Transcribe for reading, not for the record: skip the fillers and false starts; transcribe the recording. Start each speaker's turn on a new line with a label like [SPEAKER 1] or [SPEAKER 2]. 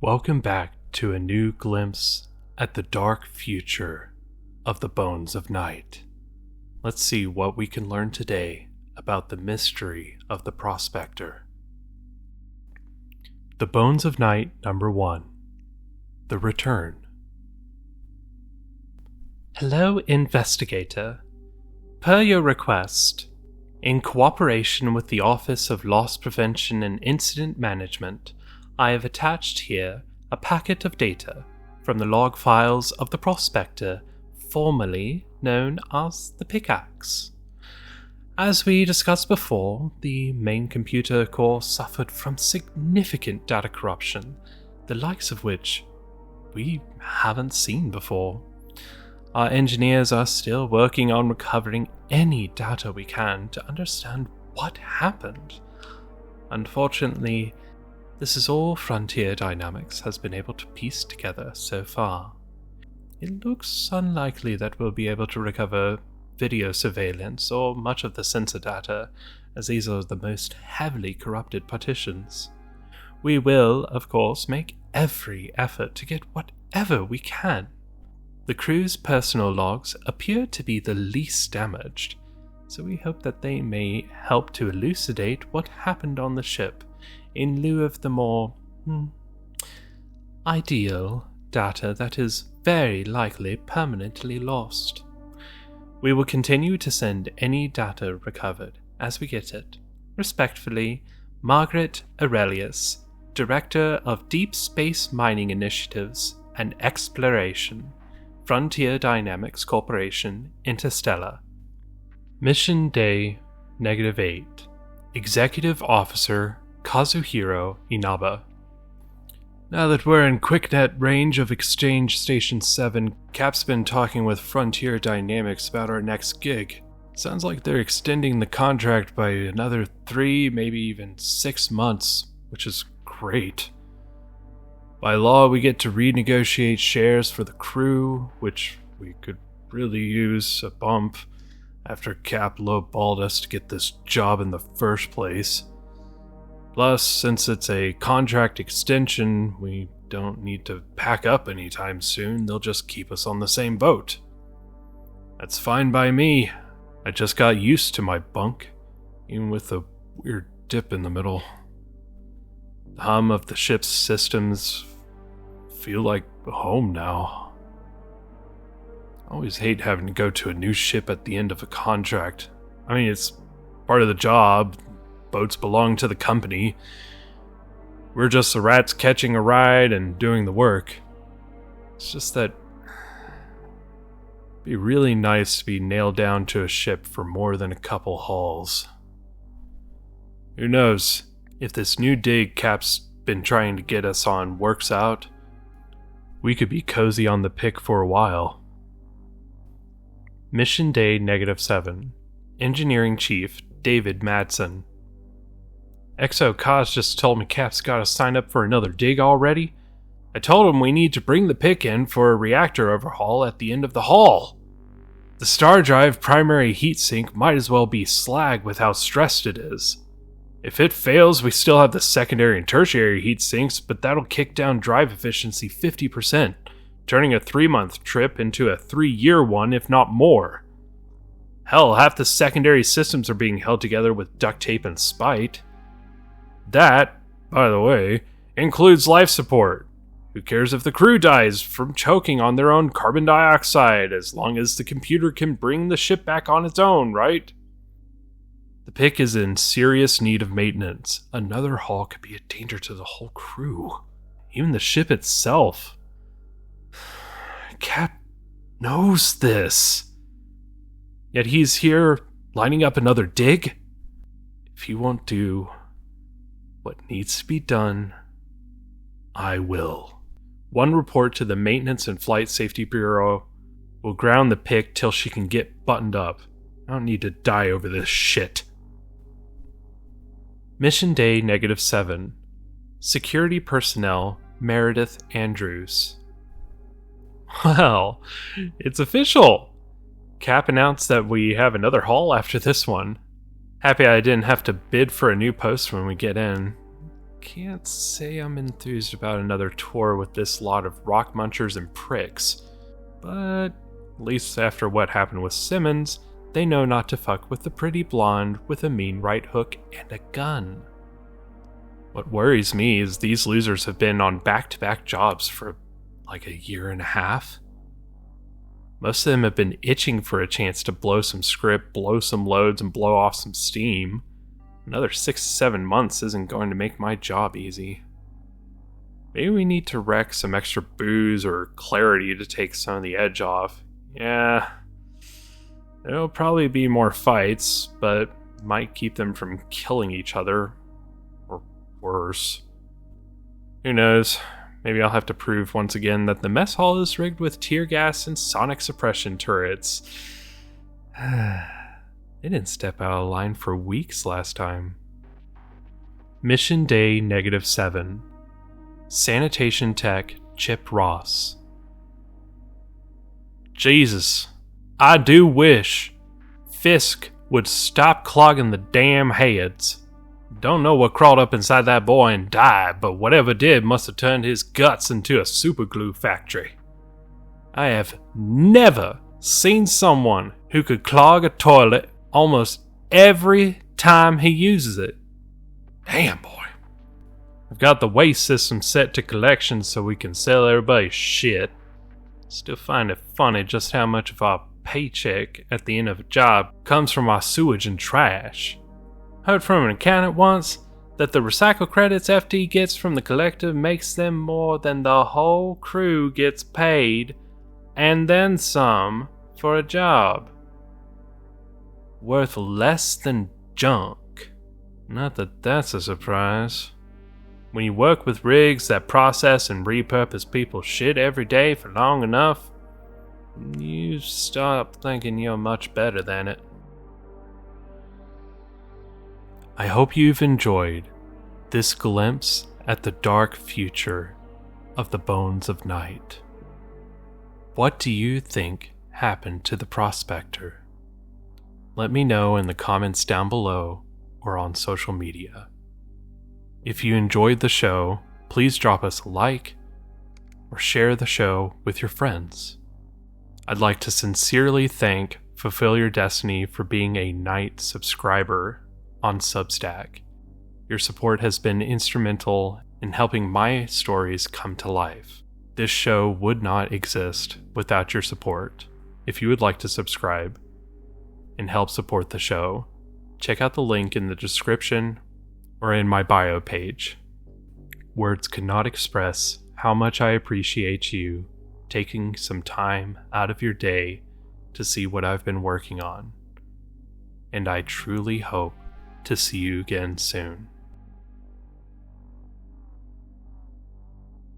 [SPEAKER 1] Welcome back to a new glimpse at the dark future of the Bones of Night. Let's see what we can learn today about the mystery of the Prospector. The Bones of Night, number 1. The Return. Hello, Investigator. Per your request, in cooperation with the Office of Loss Prevention and Incident Management, I have attached here a packet of data from the log files of the Prospector, formerly known as the Pickaxe. As we discussed before, the main computer core suffered from significant data corruption, the likes of which we haven't seen before. Our engineers are still working on recovering any data we can to understand what happened. Unfortunately, this is all Frontier Dynamics has been able to piece together so far. It looks unlikely that we'll be able to recover video surveillance or much of the sensor data, as these are the most heavily corrupted partitions. We will, of course, make every effort to get whatever we can. The crew's personal logs appear to be the least damaged, so we hope that they may help to elucidate what happened on the ship, in lieu of the more ideal data that is very likely permanently lost. We will continue to send any data recovered as we get it. Respectfully, Margaret Aurelius, Director of Deep Space Mining Initiatives and Exploration, Frontier Dynamics Corporation, Interstellar. Mission Day -8. Executive Officer Kazuhiro Inaba. Now that we're in QuickNet range of Exchange Station 7, Cap's been talking with Frontier Dynamics about our next gig. Sounds like they're extending the contract by another 3, maybe even 6 months, which is great. By law, we get to renegotiate shares for the crew, which we could really use a bump after Cap lowballed us to get this job in the first place. Plus, since it's a contract extension, we don't need to pack up anytime soon. They'll just keep us on the same boat. That's fine by me. I just got used to my bunk, even with a weird dip in the middle. The hum of the ship's systems feel like home now. I always hate having to go to a new ship at the end of a contract. I mean, it's part of the job. Boats belong to the company. We're just the rats catching a ride and doing the work. It's just that it'd be really nice to be nailed down to a ship for more than a couple hauls. Who knows, if this new dig Cap's been trying to get us on works out, we could be cozy on the pick for a while. Mission Day -7. Engineering Chief David Madsen. XO Kaz just told me Cap's gotta sign up for another dig already. I told him we need to bring the pick in for a reactor overhaul at the end of the haul. The star drive primary heatsink might as well be slag with how stressed it is. If it fails, we still have the secondary and tertiary heatsinks, but that'll kick down drive efficiency 50%, turning a 3-month trip into a 3-year one, if not more. Hell, half the secondary systems are being held together with duct tape and spite. That, by the way, includes life support. Who cares if the crew dies from choking on their own carbon dioxide, as long as the computer can bring the ship back on its own, right? The pick is in serious need of maintenance. Another haul could be a danger to the whole crew, even the ship itself. Cap knows this. Yet he's here lining up another dig? If he won't do what needs to be done, I will. One report to the Maintenance and Flight Safety Bureau will ground the pick till she can get buttoned up. I don't need to die over this shit. Mission Day -7. Security Personnel Meredith Andrews. Well, it's official. Cap announced that we have another haul after this one. Happy I didn't have to bid for a new post when we get in. can't say I'm enthused about another tour with this lot of rock munchers and pricks, but at least after what happened with Simmons, they know not to fuck with the pretty blonde with a mean right hook and a gun. What worries me is these losers have been on back-to-back jobs for like a year and a half. Most of them have been itching for a chance to blow some script, blow some loads, and blow off some steam. Another 6 to 7 months isn't going to make my job easy. Maybe we need to wreck some extra booze or clarity to take some of the edge off. Yeah, there'll probably be more fights, but might keep them from killing each other. Or worse. Who knows? Maybe I'll have to prove once again that the mess hall is rigged with tear gas and sonic suppression turrets. They didn't step out of line for weeks last time. Mission Day -7. Sanitation Tech Chip Ross. Jesus, I do wish Fisk would stop clogging the damn heads. Don't know what crawled up inside that boy and died, but whatever did must have turned his guts into a superglue factory. I have never seen someone who could clog a toilet almost every time he uses it. Damn, boy. I've got the waste system set to collection so we can sell everybody's shit. Still find it funny just how much of our paycheck at the end of a job comes from our sewage and trash. Heard from an accountant once that the recycle credits FD gets from the collective makes them more than the whole crew gets paid, and then some, for a job. Worth less than junk. Not that that's a surprise. When you work with rigs that process and repurpose people's shit every day for long enough, you stop thinking you're much better than it. I hope you've enjoyed this glimpse at the dark future of the Bones of Night. What do you think happened to the Prospector? Let me know in the comments down below or on social media. If you enjoyed the show, please drop us a like or share the show with your friends. I'd like to sincerely thank Fulfill Your Destiny for being a Night subscriber on Substack. Your support has been instrumental in helping my stories come to life. This show would not exist without your support. If you would like to subscribe and help support the show, check out the link in the description or in my bio page. Words cannot express how much I appreciate you taking some time out of your day to see what I've been working on. And I truly hope to see you again soon.